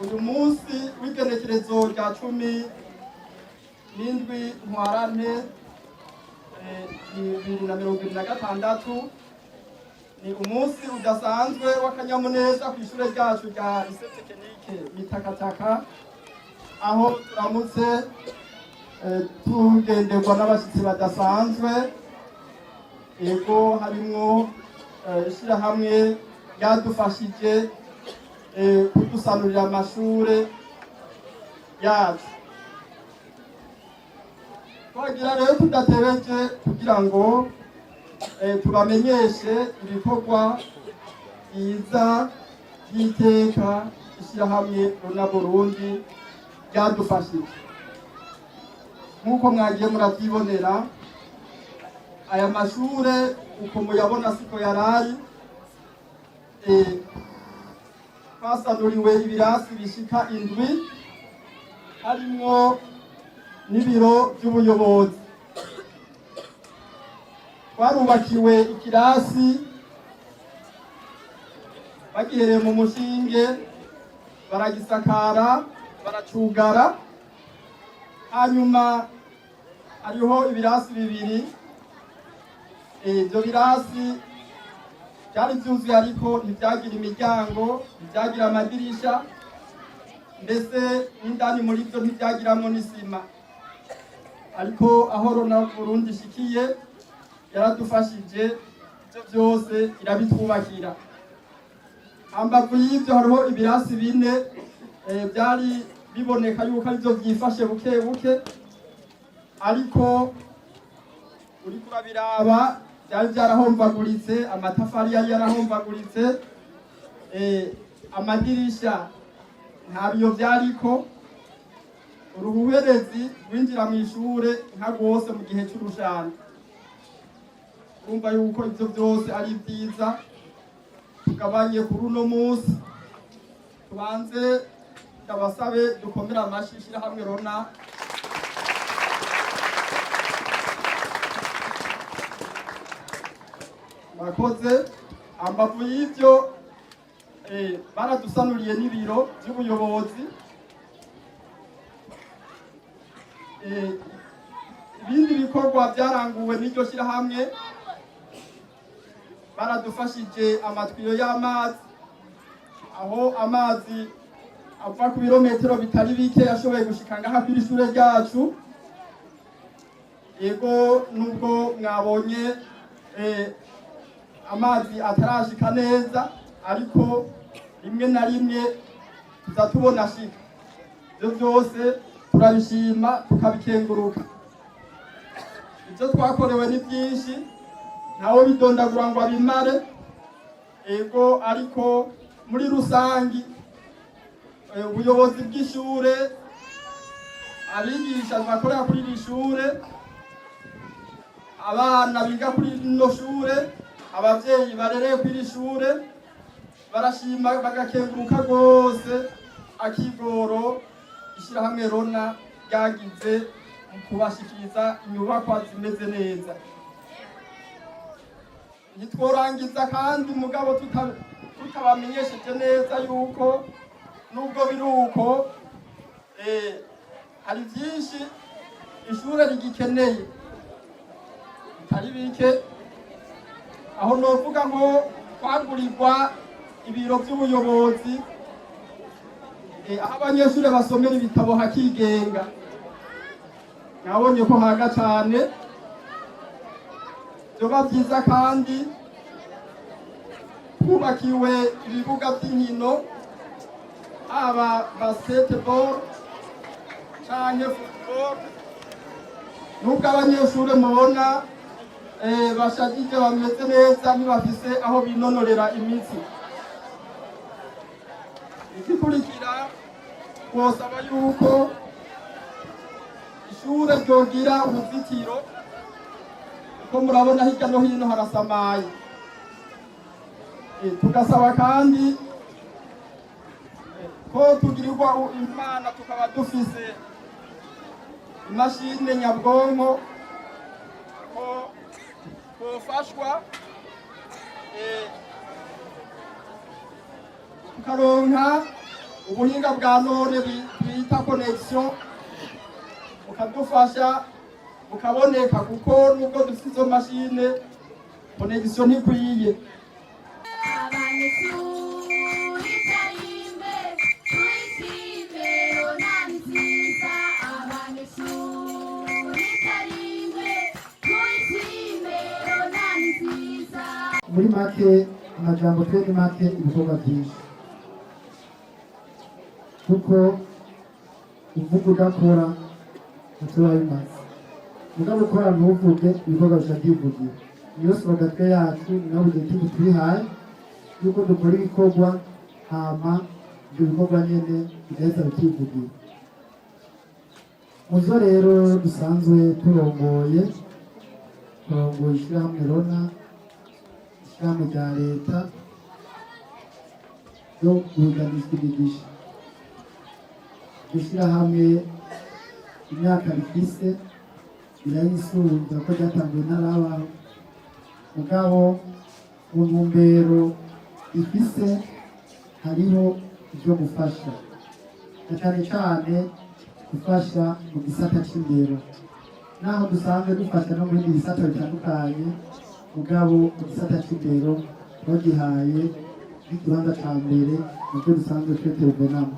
uyu munsi w'igenekerezo rya 17 ntwarante 2026 ni umunsi udasanzwe w'akanyamuneza ku ishure ryacu rya lycée technique Mitakataka, aho turamutse tugenderwa n'abashitsi badasanzwe. Ego harimwo ishirahamwe ryadufashije kudusanurira amashure yacu. Twagira rero tudatebeje kugira ngo tubamenyeshe ibikorwa byiza by'iteka ishirahamwe Rona Burundi ryadufashije. Nk'uko mwagiye muravyibonera, aya mashure uko muyabona siko yarayi. Twasanuriwe ibirasi bishika 7 harimwo n'ibiro by'ubuyobozi. Twarubakiwe ikirasi bagihereye mu mushinge, baragisakara, baracugara. Hanyuma hariho ibirasi 2. Ibyo birasi byari byuzuye ariko ntibyagira imiryango, ntibyagira amadirisha, ndetse n'indani muri byo ntibyagiramwo n'isima. Ariko aho Rona Burundi ishikiye yaradufashije, ibyo byose irabitwubakira. Hambavu y'ibyo hariho ibirasi 4 byari biboneka yuko aribyo byifashe buke buke, ariko uriko urabiraba byari byarahombaguritse, amatafari yari yarahombaguritse, amadirisha nta biyo byariko. Uruhuherezi rwinjira mu ishure nka rwose mu gihe cy'urushana. Urumva yuko ibyo byose ari byiza. Tugabanye kuri uno munsi, tubanze ndabasabe dukomera amashyi ishirahamwe Rona. Bakoze. Ambavu y'ibyo baradusanuriye n'ibiro by'ubuyobozi. Ibindi bikorwa byaranguwe n'iryo shirahamwe, baradufashije amatwiyo y'amazi, aho amazi ava ku birometero bitari bike yashoboye gushika ngaha kuri ishure ryacu. Ego nubwo mwabonye amazi atarashika neza, ariko rimwe na rimwe tuza tubona ashika. Ibyo byose turabishima tukabikenguruka. Ibyo twakorewe ni byinshi, ntawe bidondagura ngo abimare. Ego ariko muri rusangi ubuyobozi bw'ishure, abigisha bakorera kuri iri shure, abana biga kuri rino shure, abavyeyi barereye kuri iri shure, barashima bagakenguruka rwose akigoro ishirahamwe Rona ryagize mu kubashikiriza inyubakwa zimeze neza. Ntitworangiza kandi mugabo tutabamenyesheje neza yuko nubwo biruko hari byinshi ishure rigikeneye bitari bike. Aho novuga ngo kwagurirwa ibiro by'ubuyobozi, aho abanyeshure basomera ibitabo hakigenga. Nabonye ko haga cyane. Byoba byiza kandi twubakiwe ibibuga by'inkino, haba basketball canke football. Nubwo abanyeshure mubona bashajije bameze neza, ntibafise aho binonorera imitsi. Igikurikira twosaba yuko ishure ryogira uruzitiro, kuko murabona hirya no hino harasamaye. Tugasaba kandi ko ko tugirirwa imana tukaba dufise imashini nyabwonko ko twofashwa tukaronka ubuhinga bwa none bita connection bukadufasha bukaboneka kuko nubwo dufite izo mashine connection ntikwiye. Muri make amajambo twebwe make ibikorwa byinshi kuko uvuga udakora ntituba bimaze mugabo ukora ntuvuge ibikorwa bica byivugira. Niyo slogan twe yacu ni nawe objective twihaye yuko dukora ibikorwa hama ibyo bikorwa nyene bigaheza bikivugira. Muzo rero dusanzwe turongoye ishyirahamwe Rona, ishyirahamwe rya leta yo kuganisha imigisha. Iryo shyirahamwe imyaka rifise birayisubiza ko ryatanguye ntarabaho mugabo mu ntumbero ifise hariho ibyo gufasha na cyane cyane gufasha mu gisata c'indero, naho dusanzwe dufasha no mu bindi bisata bitandukanye mugabo mu gisata c'indero twagihaye n'ikibanza ca mbere mubyo dusanzwe tweteruvenamo.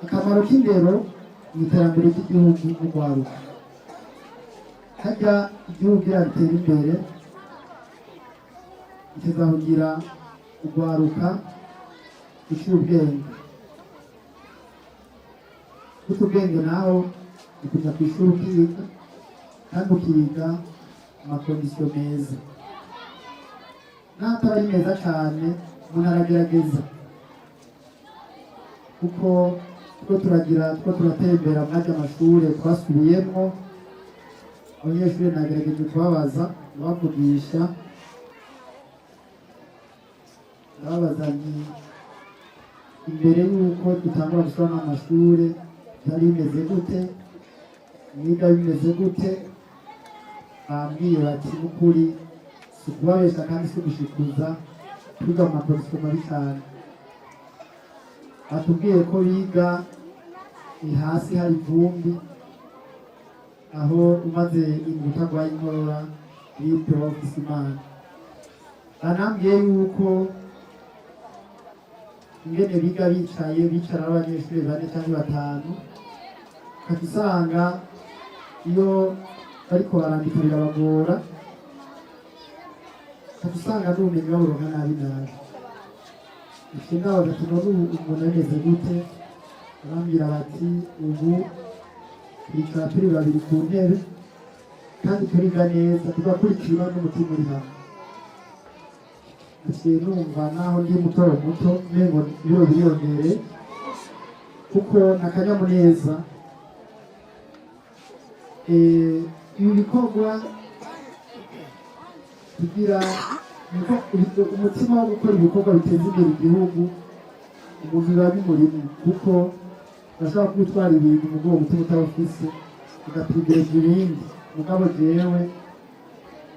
Akamaro k'indero mu iterambere ry'igihugu n'urwaruka. Harya igihugu kiratera imbere kizahugira urwaruka gucira ubwenge. Guca ubwenge naho ni kuja kw'ishuri ukiga kandi ukiga amakondisiyo meza, n'atari meza cane umuntu aragerageza kuko two turatembera mwajya amashure twasubiyemwo abanyeshuri nagerageje kubabaza bavugisha ndababaza nti imbere y'uko dutangura gusubira n'amashure byari bimeze gute, mwiga bimeze gute? Bambwiye bati n'ukuri si ukubabesha kandi si ugushikuza twiga mu makondisiyo mabi cane. Batubwiye ko biga hasi hari ivumbi, aho umaze indwi utagwaye inkorora bite wafise Imana. Banambwiye yuko ingene biga bicara abanyeshuri 4 cyangwa 5 kati usanga iyo bariko barandika birabagora, kati usanga n'ubumenyi baburonka nabi nabi. Ikindi bagati none umuntu ameze gute? Barambwira bati ubu twicara turi babiri ku ntebe kandi turiga neza tugakurikira n'umutima uri hamwe. Ati numva naho ndi muto mengo ibiro biriyongere kuko nakanyamuneza. Ibi bikorwa kugira umutima wo gukora ibikorwa biteza imbere igihugu umuntu biba bimurimo kuko urashobora kwitwara ibintu mu bwoko umutima utabufise ugategereza ibindi. Mugabo jewe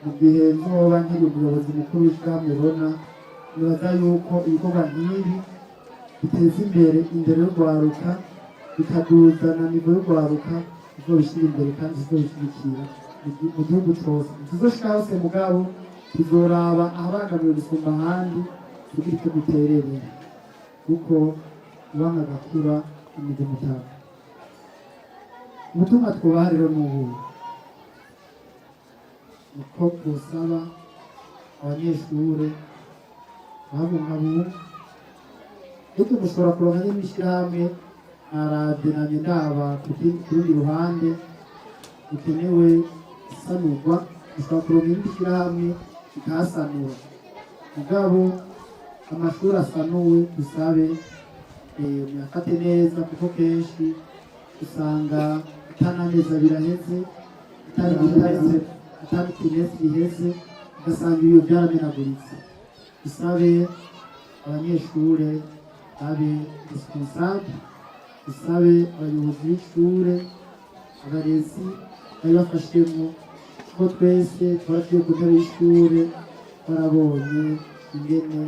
mu gihe nzoba nkiri umuyobozi mukuru w'ishyirahamwe Rona nibaza yuko ibikorwa nk'ibi biteza imbere indero y'urwaruka bikaduzana nivo y'urwaruka bizobishyira imbere kandi bizobishyigikira mu gihugu cose. Tuzoshika hose mugabo tuzoraba ahabangamiwe gusumba ahandi kugira icyo duterere kuko ubanga agakura imidumu itanu. Ubutumwa twubaha rero n'ubu uko twosaba abanyeshure babungabunga ariko mushobora kuronka n'ishyirahamwe aradenanye ndaba ku rundi ruhande bikenewe isanurwa, dushobora kuronka irindi shyirahamwe ikahasanura mugabo amashuri asanuwe dusabe muyafate neza kuko kenshi usanga atanameza biraheze atandukimesi biheze ugasanga ibiyo byaramenaguritse. Dusabe abanyeshure abe responsable, dusabe abayobozi b'ishure, abarezi bari bafashemo, ko twese twaragiye ku ntebe y'ishure twarabonye ingene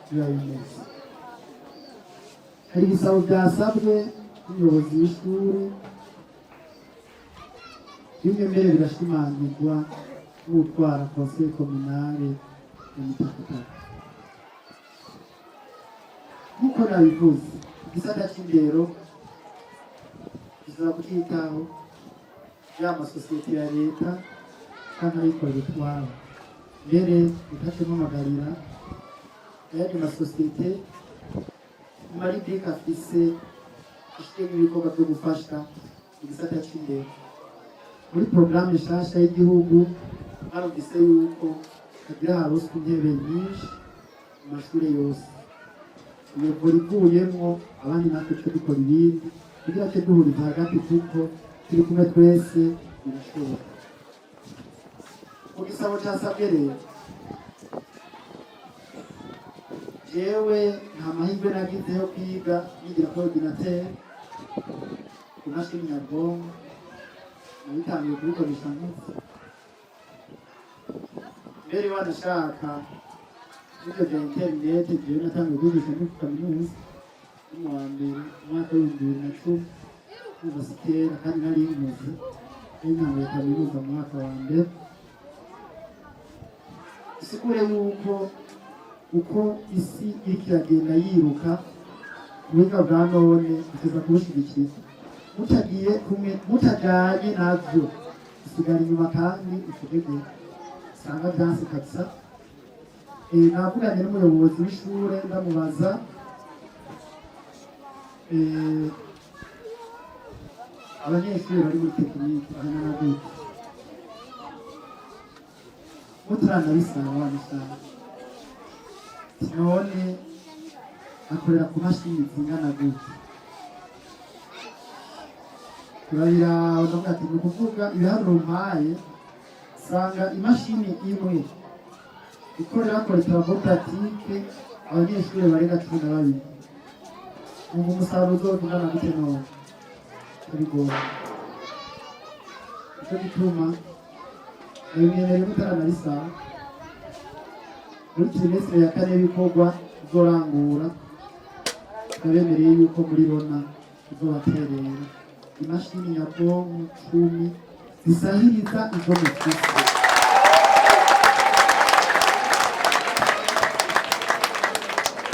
biba bimeze. Hari ibisabo byasabwe n'umuyobozi w'ishure, bimwe mbere birashimangirwa n'utwara conseil communale ya Mutakataka. Nk'uko nabivuze, igisata c'indero gisaba kucitaho, yaba amasosiyete ya leta canke ayikorera utwabo. Mbere bitace mpamagarira ayandi masosiyete maribika afise ishimwe ibikorwa byo gufasha igisata c'indero. Muri porogaramu nshasha y'igihugu barumvise yuko hagira haroswa intebe nyinshi mu mashure yose. Iyo vura ivuyemwo abandi natwe twe dukora ibindi kugira twe duhuriza hagati kuko turi kumwe twese birashoboka. Mu gisabo casabwe rero, jewe nta mahirwe nagize yo kwiga nigira kuri ordinateur ku mashini nyabwonko, nabitangiye kubikoresha nk'uko mbere wanashaka ibyo bya interineti. Jewe natangiye kwigisha muri kaminuza no mu wa mbere umwaka w'ibihumbi 2010 universitaire, kandi nari nkoze n'intangiye kaminuza mu mwaka wa mbere. Isigure yuko uko isi iriko iragenda yiruka, ubuhinga bwa none buteza kubushigikira. Mutagiye kumwe, mutajanye navyo usigara inyuma kandi utegegera usanga vyanse kabisa. Navuganye n'umuyobozi w'ishure ndamubaza abanyeshuri bari muri tekinike bangana gute, muturanabisaba wabisaba, none akorera ku mashini zingana gute. Turabiraba ndavuga ati ni ukuvuga ibiharuro mpaye usanga imashini imwe ikorera koritabo pratike abanyeshuri barenga 12. Ubu umusaruro uzogana gute none? Turigora. Ico gituma ibimenyere mutaranabisaba muri trimestre ya kane y'ibikorwa uzorangura, twabemereye yuko muri Rona tuzobaterera imashini nyabwonko 10 zisahiriza izo mufise.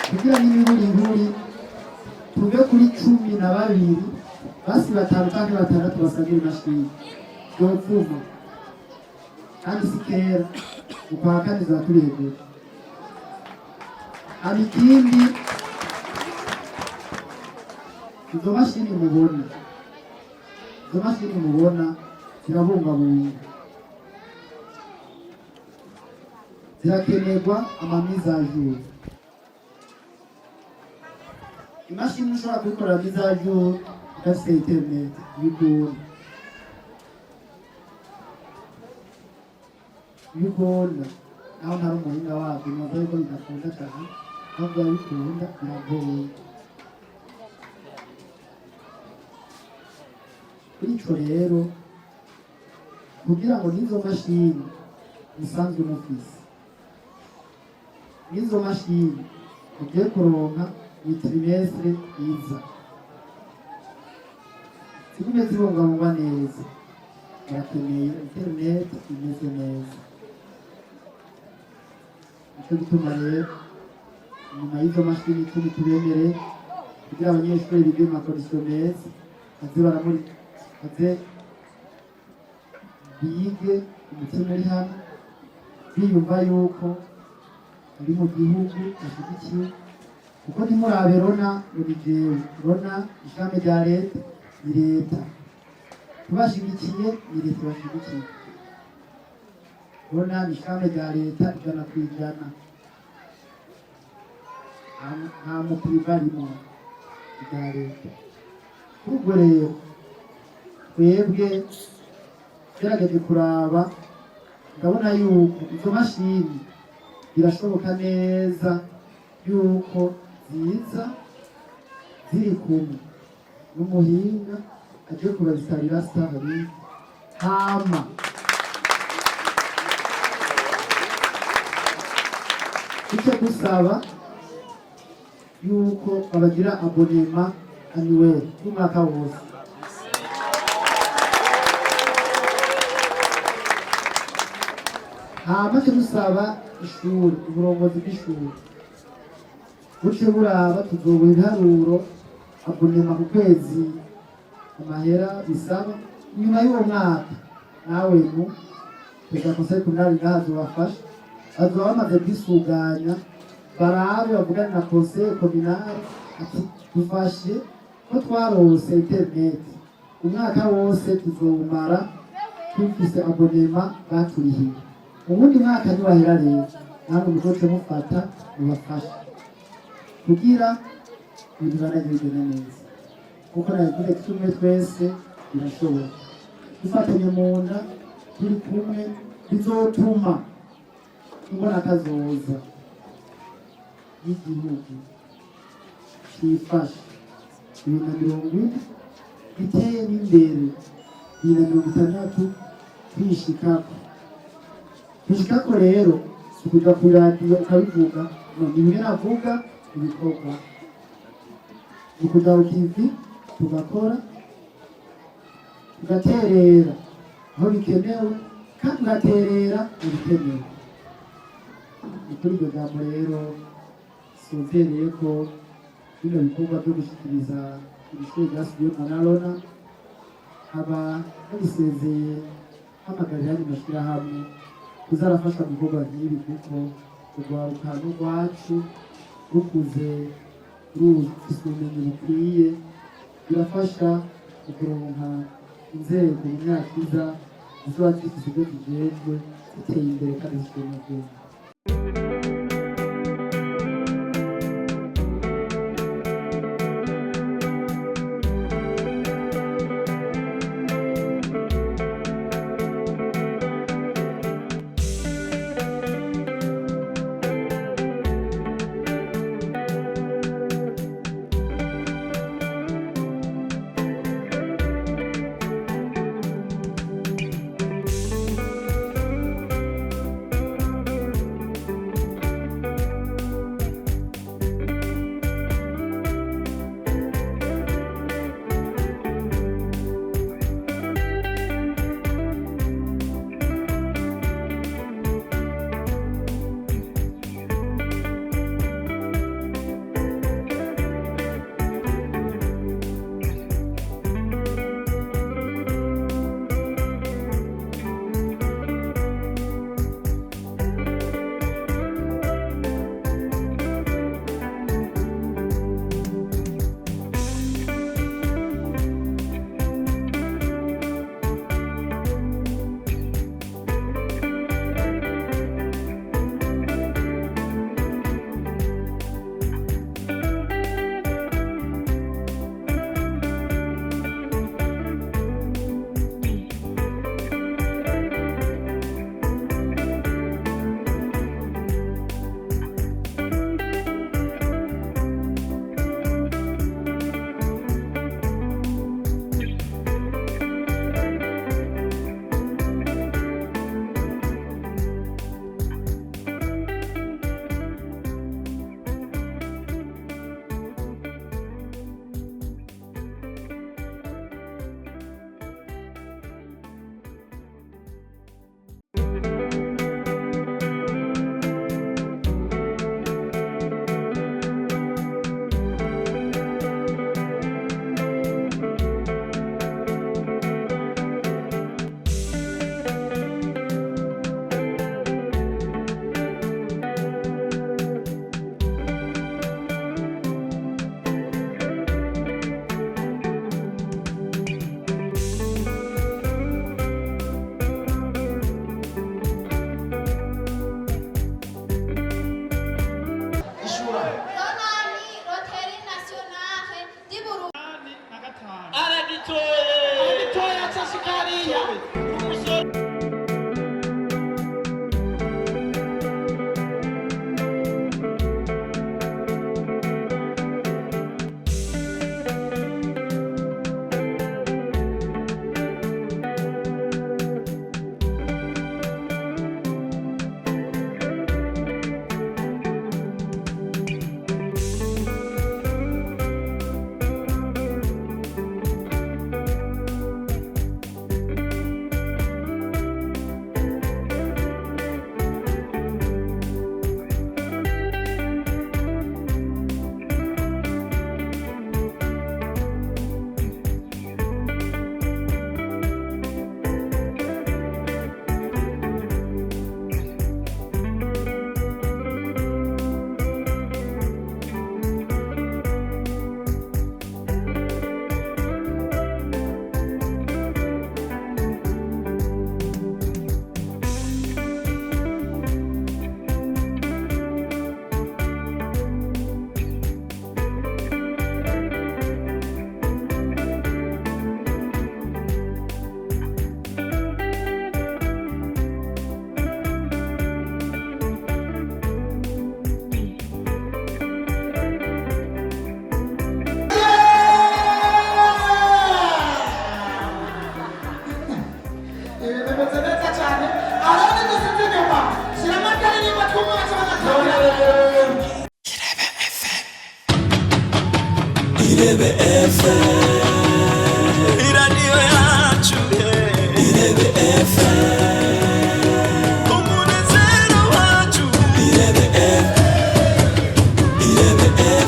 Kugira n'iburi tuve kuri 12 basi 5 canke 6 basagira imashini yovuma, kandi sikera ukwa kane zaturegera. Hari ikindi, izo mashini mubona zirabungabunga, zirakenerwa amamiza ajuru. Imashini ushobora kubikora miza ajuru udafise internet bigora naho ntari umuhinga wabyo, nubwo yuko bidakunda cyane, aho byaba bikunda biragoye. Kuri ico rero, kugira ngo n'izo mashini musanzwe mufise, n'izo mashini ugiye kuronka ni trimestre iza, zigume zibungabungwa neza, barakeneye internet imeze neza. Nico gituma rero inyuma y'izo mashini tubemere kugira abanyeshuri bige mu makondition meza, baze bige umutima uri hamwe, biyumva yuko ari mu gihugu ashyigikiwe. Kuko ntimurabe Rona muri jewe, Rona ishami rya leta ni leta, tubashigikiye ni leta bashigikiye. Rona ni ishami rya leta 100%, nta mukiriva arimo rya leta. Ubwo rero twebwe gerageje kuraba, ndabona yuko izo mashini birashoboka neza yuko ziza ziri kumwe n'umuhinga aje kubazitarira Starlink hama icyo gusaba yuko babagira abonema annuel y'umwaka wose. Hama cyo gusaba ishuri, uburongozi bw'ishuri buce buraba tuzoba ibiharuro abonema ku kwezi amahera bisaba nyuma y'uwo mwaka nawe mu pega conseil communal ngazo bafasha bazoba bamaze kwisuganya barabe bavugane na conseil communal ati dufashe ko twarose internet umwaka wose tuzomara tufise abonema baturihiye ubundi mwaka niwahera rero namwe muzoce mufata mubafasha kugira ibintu baragenda neza kuko nagize kimwe twese birashoboka dufatanye mu nda turi kumwe bizotuma imbona kazoza y'igihugu cyifashe 2020 biteye n'imbere 2060 twishikako rero ukuja ku radiyo ukabivuga no nimwe navuga ibikorwa ukuja ku TV tugakora tugaterera aho bikenewe kandi tugaterera mu bikenewe. Kuri iryo jambo rero sozereye ko bino bikorwa byo gushyikiriza ibishuri byasubiye mu Narona aba babisezeye hamagarira andi mashyirahamwe kuzarafasha mu bikorwa nk'ibi kuko urwaruka n'urwacu rukuze rufise ubumenyi bukwiye birafasha mu kuronka inzego mu myaka iza zizoba zifise ibyo zijejwe ziteye imbere kandi zifite n'ubwenge. Irebe FM, iradiyo yacu, Irebe FM, umunezero wacu, Irebe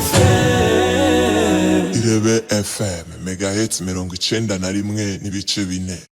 FM, Irebe FM, megahits 91.4.